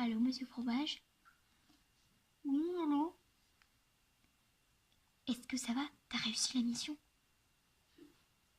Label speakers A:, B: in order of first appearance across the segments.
A: Allô, monsieur Fromage? Oui, allô? Est-ce que ça va? T'as réussi la mission?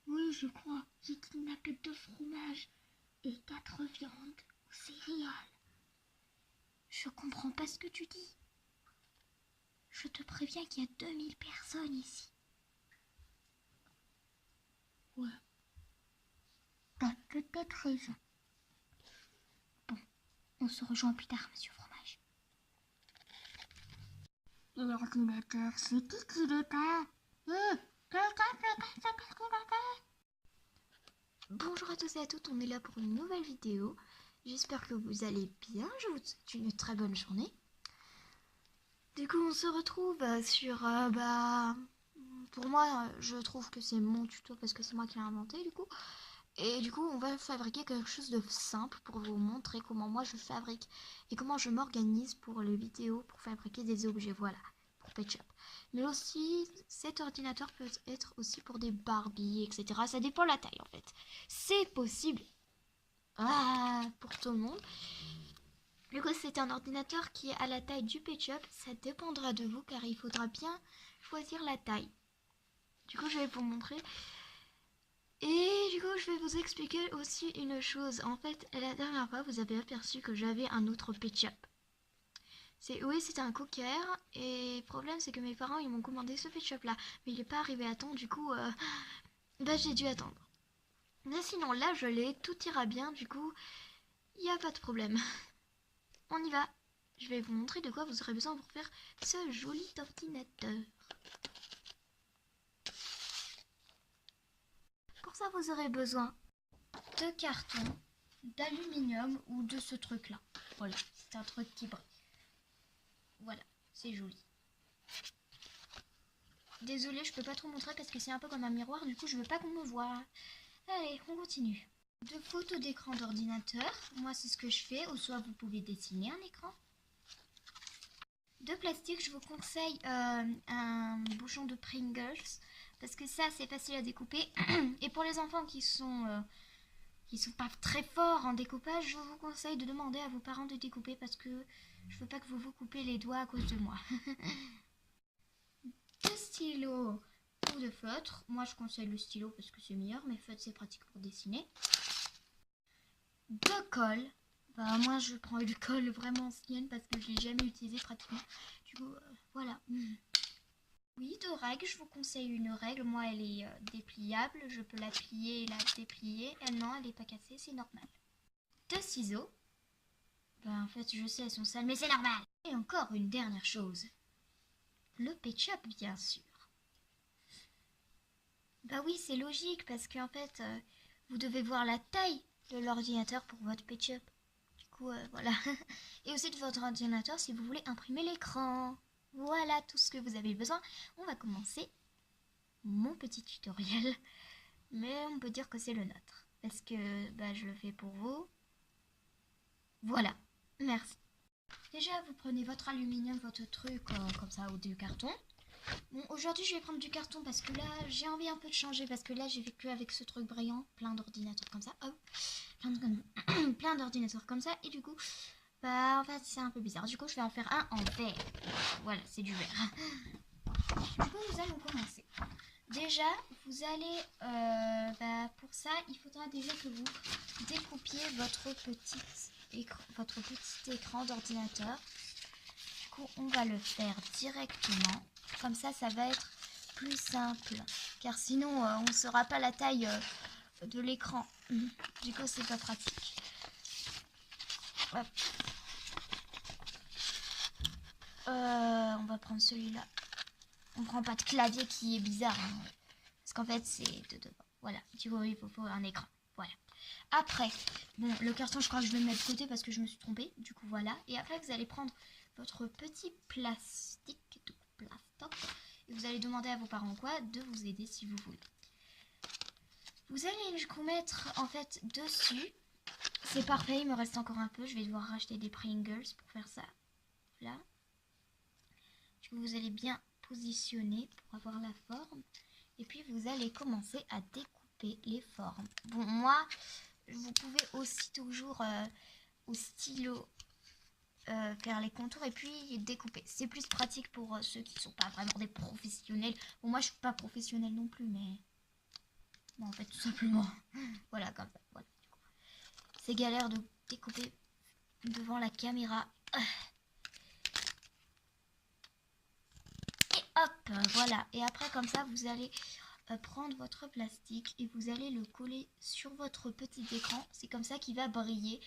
A: Oui, je crois. J'ai kidnappé 2 fromages et 4 viandes aux céréales. Je comprends pas ce que tu dis. Je te préviens qu'il y a 2000 personnes ici. Ouais. T'as peut-être raison. Bon, on se rejoint plus tard, monsieur Fromage. L'ordinateur, c'est qui l'éteint? Quelqu'un peut mettre sa calculateur? Bonjour à tous et à toutes, on est là pour une nouvelle vidéo. J'espère que vous allez bien, je vous souhaite une très bonne journée. Du coup, on se retrouve sur, pour moi, je trouve que c'est mon tuto parce que c'est moi qui l'ai inventé du coup. Et du coup, on va fabriquer quelque chose de simple pour vous montrer comment moi je fabrique et comment je m'organise pour les vidéos pour fabriquer des objets, voilà, pour Pet Shop. Mais aussi, cet ordinateur peut être aussi pour des Barbies, etc. Ça dépend de la taille en fait. C'est possible pour tout le monde. Du coup, c'est un ordinateur qui est à la taille du Pet Shop. Ça dépendra de vous car il faudra bien choisir la taille. Du coup, je vais vous montrer. Et du coup, je vais vous expliquer aussi une chose. En fait, la dernière fois, vous avez aperçu que j'avais un autre Pet Shop. Oui, c'était un cocker. Et le problème, c'est que mes parents, ils m'ont commandé ce Pet Shop là. Mais il n'est pas arrivé à temps. Du coup, j'ai dû attendre. Mais sinon, là, je l'ai. Tout ira bien. Du coup, il n'y a pas de problème. On y va. Je vais vous montrer de quoi vous aurez besoin pour faire ce joli ordinateur. Pour ça, vous aurez besoin de carton, d'aluminium ou de ce truc-là. Voilà, c'est un truc qui brille. Voilà, c'est joli. Désolée, je peux pas trop montrer parce que c'est un peu comme un miroir, du coup je veux pas qu'on me voie. Allez, on continue. De photos d'écran d'ordinateur, moi c'est ce que je fais, ou soit vous pouvez dessiner un écran. De plastique, je vous conseille un bouchon de Pringles, parce que ça c'est facile à découper. Et pour les enfants qui sont pas très forts en découpage, je vous conseille de demander à vos parents de découper parce que je veux pas que vous vous coupez les doigts à cause de moi. De stylo ou de feutre. Moi je conseille le stylo parce que c'est meilleur, mais feutre c'est pratique pour dessiner. De colle. Moi je prends une colle vraiment ancienne parce que je l'ai jamais utilisée pratiquement. Du coup voilà. Oui, de règles, je vous conseille une règle. Moi elle est dépliable, je peux la plier et la déplier. Elle non, elle est pas cassée, c'est normal. De ciseaux. En fait je sais elles sont sales mais c'est normal. Et encore une dernière chose. Le Pet Shop bien sûr. Oui, c'est logique parce qu'en fait, vous devez voir la taille de l'ordinateur pour votre Pet Shop. Du coup, voilà. Et aussi de votre ordinateur si vous voulez imprimer l'écran. Voilà tout ce que vous avez besoin. On va commencer mon petit tutoriel. Mais on peut dire que c'est le nôtre. Parce que je le fais pour vous. Voilà. Merci. Déjà, vous prenez votre aluminium, votre truc comme ça, ou du carton. Bon, aujourd'hui je vais prendre du carton parce que là j'ai envie un peu de changer parce que là j'ai vécu avec ce truc brillant, plein d'ordinateurs comme ça, plein d'ordinateurs comme ça et du coup en fait c'est un peu bizarre. Du coup je vais en faire un en verre. Voilà, c'est du verre. Du coup nous allons commencer. Déjà vous allez pour ça il faudra déjà que vous découpiez votre petit écran d'ordinateur. Du coup on va le faire directement. Comme ça va être plus simple. Car sinon, on ne saura pas la taille de l'écran. Du coup, c'est pas pratique. Hop. On va prendre celui-là. On prend pas de clavier qui est bizarre. Hein. Parce qu'en fait, c'est de devant. Voilà. Du coup, il faut un écran. Voilà. Après, le carton, je crois que je vais le mettre de côté parce que je me suis trompée. Du coup, voilà. Et après, vous allez prendre votre petit plastique. Et vous allez demander à vos parents de vous aider si vous voulez. Vous allez le mettre en fait dessus. C'est parfait, il me reste encore un peu. Je vais devoir racheter des Pringles pour faire ça. Là. Du coup, vous allez bien positionner pour avoir la forme. Et puis vous allez commencer à découper les formes. Moi, vous pouvez aussi toujours au stylo faire les contours et puis découper. C'est plus pratique pour ceux qui sont pas vraiment des professionnels. Bon, moi je suis pas professionnelle non plus, mais bon, en fait tout simplement voilà, comme ça. Voilà. C'est galère de découper devant la caméra. Et hop, voilà. Et après comme ça vous allez prendre votre plastique et vous allez le coller sur votre petit écran. C'est comme ça qu'il va briller.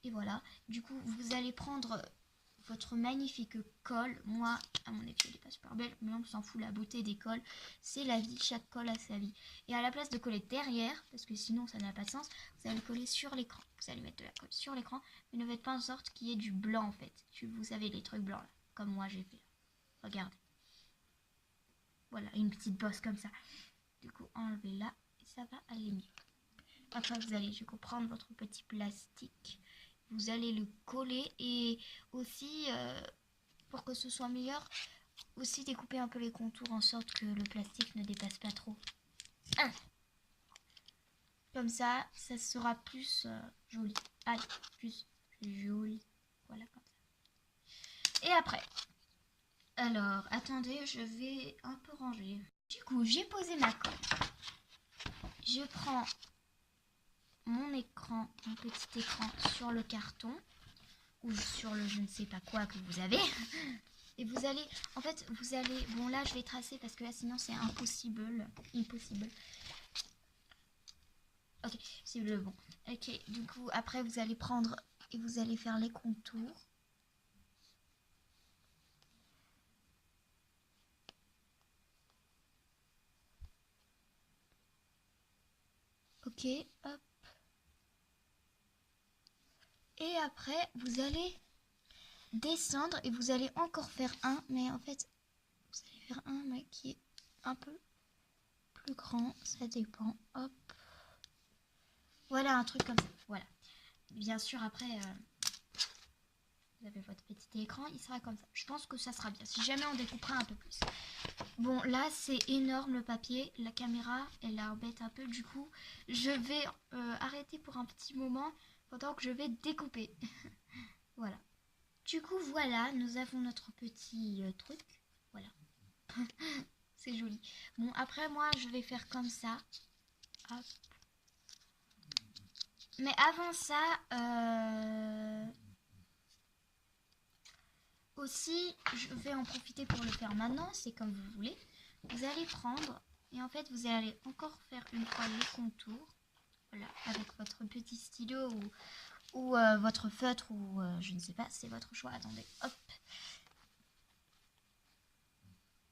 A: Et voilà, du coup vous allez prendre votre magnifique colle. Moi, à mon avis, elle n'est pas super belle, mais on s'en fout, la beauté des colles, c'est la vie, chaque colle a sa vie. Et à la place de coller derrière, parce que sinon ça n'a pas de sens, vous allez coller sur l'écran. Vous allez mettre de la colle sur l'écran, mais ne faites pas en sorte qu'il y ait du blanc en fait. Vous savez, les trucs blancs là, comme moi j'ai fait là. Regardez. Voilà, une petite bosse comme ça. Du coup, enlevez-la et ça va aller mieux. Après, vous allez du coup prendre votre petit plastique. Vous allez le coller et aussi, pour que ce soit meilleur, aussi découper un peu les contours en sorte que le plastique ne dépasse pas trop. Comme ça, ça sera plus joli. Allez, plus joli. Voilà, comme ça. Et après, alors, attendez, je vais un peu ranger. Du coup, j'ai posé ma colle. Je prends mon écran, mon petit écran sur le carton ou sur le je ne sais pas quoi que vous avez. Et vous allez, en fait, vous allez, bon là je vais tracer parce que là sinon c'est impossible. Ok, c'est le bon. Ok, du coup après vous allez prendre et vous allez faire les contours. Ok, hop. Et après vous allez descendre et vous allez encore faire un, mais en fait vous allez faire un mais qui est un peu plus grand, ça dépend. Hop. Voilà un truc comme ça. Voilà. Bien sûr après vous avez votre petit écran, il sera comme ça. Je pense que ça sera bien. Si jamais on découpera un peu plus. Bon, là, c'est énorme le papier. La caméra, elle embête un peu. Du coup, je vais arrêter pour un petit moment pendant que je vais découper. Voilà. Du coup, voilà, nous avons notre petit truc. Voilà. C'est joli. Bon, après, moi, je vais faire comme ça. Hop. Mais avant ça, aussi, je vais en profiter pour le faire maintenant, c'est comme vous voulez. Vous allez prendre et en fait vous allez encore faire une fois les contours. Voilà, avec votre petit stylo ou votre feutre ou je ne sais pas, c'est votre choix. Attendez, hop.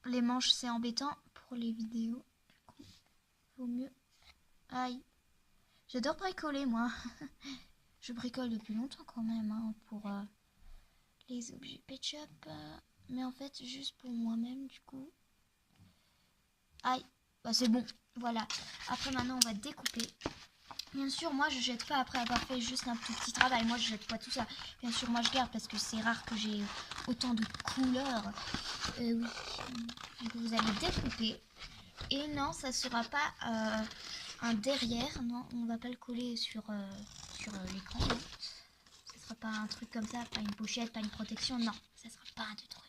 A: Les manches c'est embêtant pour les vidéos. Du coup, vaut mieux. Aïe. J'adore bricoler moi. Je bricole depuis longtemps quand même hein, pour les objets Pet Shop. Mais en fait juste pour moi-même du coup. Aïe, bah c'est bon, voilà. Après maintenant on va découper. Bien sûr moi je jette pas après avoir fait juste un tout petit travail. Moi je jette pas tout ça. Bien sûr moi je garde parce que c'est rare que j'ai autant de couleurs. Oui. Du coup vous allez découper. Et non ça sera pas un derrière. Non on va pas le coller sur l'écran. Ça sera pas un truc comme ça. Pas une pochette, pas une protection. Non ça sera pas de truc.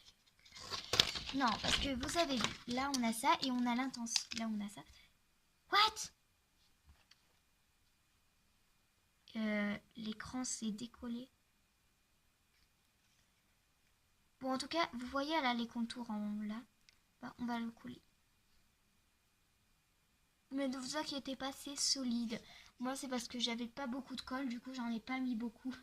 A: Non, parce que vous avez vu, là on a ça et on a l'intensité. Là on a ça. What? L'écran s'est décollé. Bon, en tout cas, vous voyez là les contours en haut là. Bah, on va le coller. Mais ne vous inquiétez pas, c'est solide. Moi, c'est parce que j'avais pas beaucoup de colle, du coup, j'en ai pas mis beaucoup.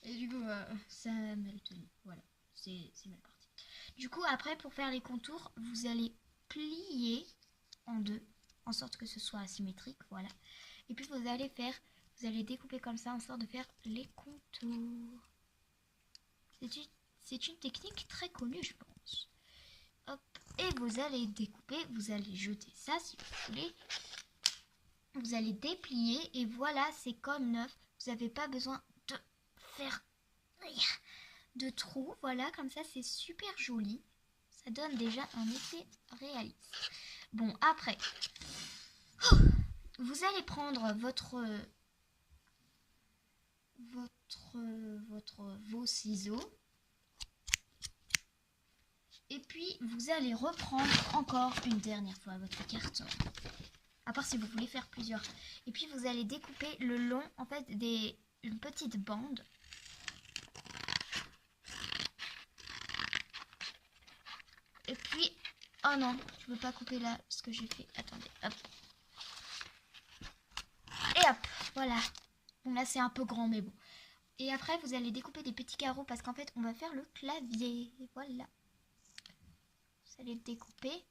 A: Et du coup, ça a mal tenu. Voilà, c'est mal parti. Du coup, après, pour faire les contours, vous allez plier en deux, en sorte que ce soit asymétrique, voilà. Et puis, vous allez découper comme ça, en sorte de faire les contours. C'est une technique très connue, je pense. Hop, et vous allez découper, vous allez jeter ça si vous voulez. Vous allez déplier et voilà, c'est comme neuf. Vous n'avez pas besoin de faire de trous. Voilà, comme ça, c'est super joli. Ça donne déjà un effet réaliste. Bon, après, vous allez prendre vos ciseaux. puis vous allez reprendre encore une dernière fois votre carton. À part si vous voulez faire plusieurs. Et puis vous allez découper le long, en fait, une petite bande. Et puis, oh non, je veux pas couper là ce que j'ai fait. Attendez, hop. Et hop, voilà. Bon là c'est un peu grand mais bon. Et après vous allez découper des petits carreaux parce qu'en fait on va faire le clavier. Voilà. Vous allez le découper.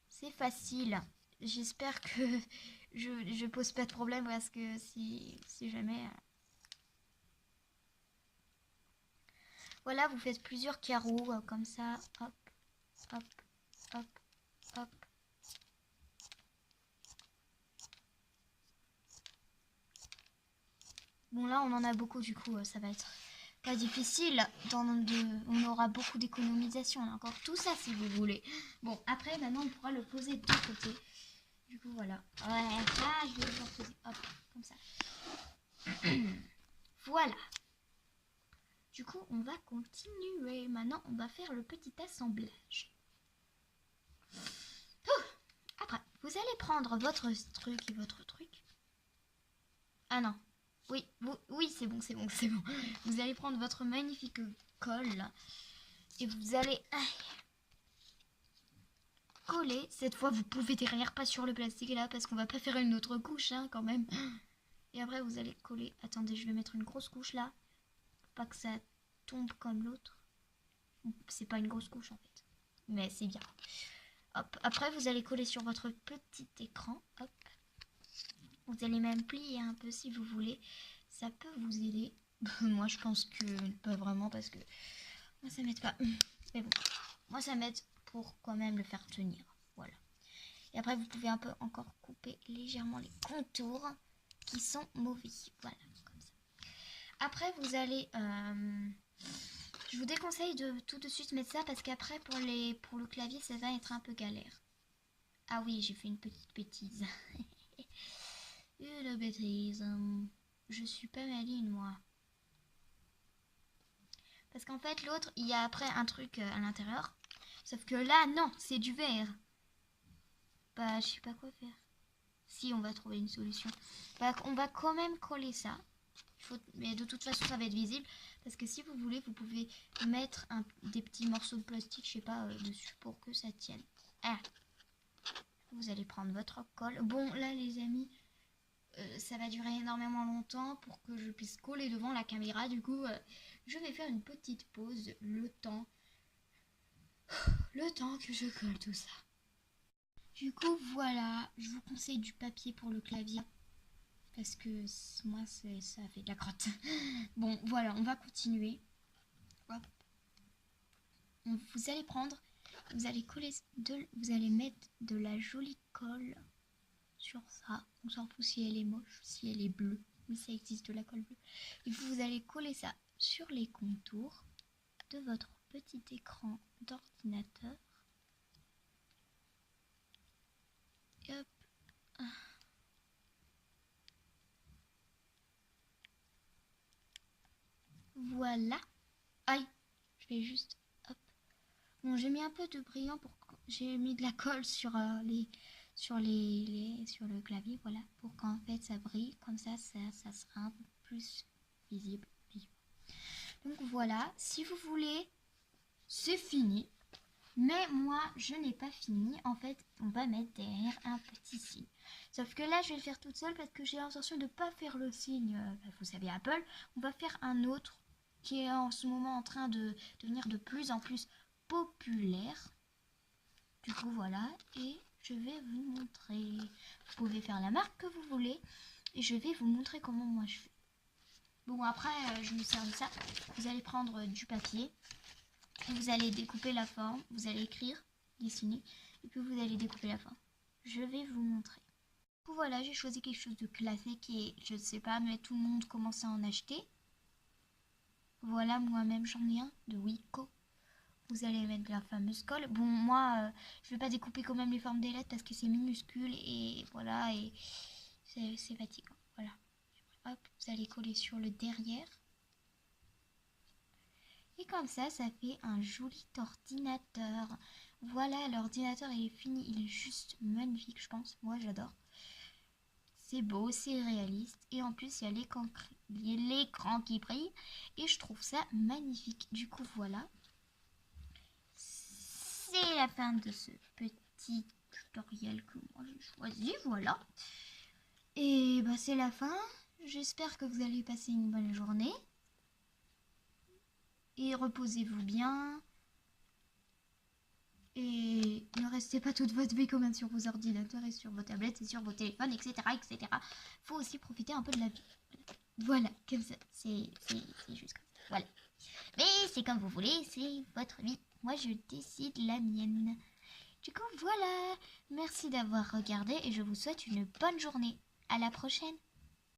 A: C'est facile. J'espère que je pose pas de problème parce que si jamais... Voilà, vous faites plusieurs carreaux comme ça. Hop, hop, hop, hop. Bon là on en a beaucoup du coup ça va être pas difficile. On aura beaucoup d'économisation. On a encore tout ça si vous voulez. Bon après maintenant on pourra le poser de côté. Du coup voilà. Ouais, ah, je vais le poser. Hop, comme ça. Voilà. Du coup on va continuer. Maintenant on va faire le petit assemblage. Après vous allez prendre votre truc et votre truc. Ah non. Oui, oui, c'est bon. Vous allez prendre votre magnifique colle et vous allez coller. Cette fois, vous pouvez derrière pas sur le plastique là parce qu'on va pas faire une autre couche hein, quand même. Et après, vous allez coller. Attendez, je vais mettre une grosse couche là. Pour pas que ça tombe comme l'autre. C'est pas une grosse couche en fait. Mais c'est bien. Hop. Après, vous allez coller sur votre petit écran. Hop. Vous allez même plier un peu si vous voulez. Ça peut vous aider. Moi, je pense que pas vraiment parce que moi, ça m'aide pas. Mais bon, moi, ça m'aide pour quand même le faire tenir. Voilà. Et après, vous pouvez un peu encore couper légèrement les contours qui sont mauvais. Voilà, comme ça. Après, vous allez... je vous déconseille de tout de suite mettre ça parce qu'après, pour le clavier, ça va être un peu galère. Ah oui, j'ai fait une petite bêtise. Une bêtise. Je suis pas maligne, moi. Parce qu'en fait, l'autre, il y a après un truc à l'intérieur. Sauf que là, non, c'est du verre. Bah, je sais pas quoi faire. Si, on va trouver une solution. Bah, on va quand même coller ça. Mais de toute façon, ça va être visible. Parce que si vous voulez, vous pouvez mettre des petits morceaux de plastique, je sais pas, dessus pour que ça tienne. Ah. Vous allez prendre votre colle. Bon, là, les amis... ça va durer énormément longtemps pour que je puisse coller devant la caméra. Du coup, je vais faire une petite pause le temps que je colle tout ça. Du coup, voilà, je vous conseille du papier pour le clavier parce que moi, ça fait de la crotte. Bon, voilà, on va continuer. Hop. Vous allez prendre, vous allez coller, vous allez mettre de la jolie colle sur ça. On s'en fout si elle est moche, si elle est bleue. Oui, ça existe de la colle bleue. Et vous allez coller ça sur les contours de votre petit écran d'ordinateur. Et hop. Voilà. Aïe, je vais juste... Hop. Bon, j'ai mis un peu de brillant pour... J'ai mis de la colle sur sur le clavier, voilà, pour qu'en fait ça brille, comme ça sera un peu plus visible. Donc voilà, si vous voulez, c'est fini. Mais moi, je n'ai pas fini. En fait, on va mettre derrière un petit signe. Sauf que là, je vais le faire toute seule parce que j'ai l'intention de ne pas faire le signe, vous savez, Apple. On va faire un autre qui est en ce moment en train de devenir de plus en plus populaire. Du coup, voilà. Et je vais vous montrer. Vous pouvez faire la marque que vous voulez. Et je vais vous montrer comment moi je fais. Bon, après, je me sers de ça. Vous allez prendre du papier. Vous allez découper la forme, vous allez écrire, dessiner, et puis vous allez découper la forme. Je vais vous montrer. Du coup, voilà, j'ai choisi quelque chose de classique et je ne sais pas, mais tout le monde commence à en acheter. Voilà, moi-même j'en ai un de Wiko. Vous allez mettre la fameuse colle. Bon, moi, je vais pas découper quand même les formes des lettres parce que c'est minuscule et voilà, et c'est fatigant. Voilà. Hop, vous allez coller sur le derrière. Et Et comme ça fait un joli ordinateur. Voilà, l'ordinateur il est fini, il est juste magnifique je pense, moi j'adore. C'est beau, c'est réaliste et en plus il y a l'écran qui brille et je trouve ça magnifique. Du coup voilà, c'est la fin de ce petit tutoriel que moi j'ai choisi, voilà. Et bah c'est la fin, j'espère que vous allez passer une bonne journée. Et reposez-vous bien. Et ne restez pas toute votre vie comme sur vos ordinateurs et sur vos tablettes et sur vos téléphones, etc. etc. Faut aussi profiter un peu de la vie. Voilà, comme ça. C'est juste comme ça. Voilà. Mais c'est comme vous voulez, c'est votre vie. Moi, je décide la mienne. Du coup, voilà. Merci d'avoir regardé et je vous souhaite une bonne journée. À la prochaine.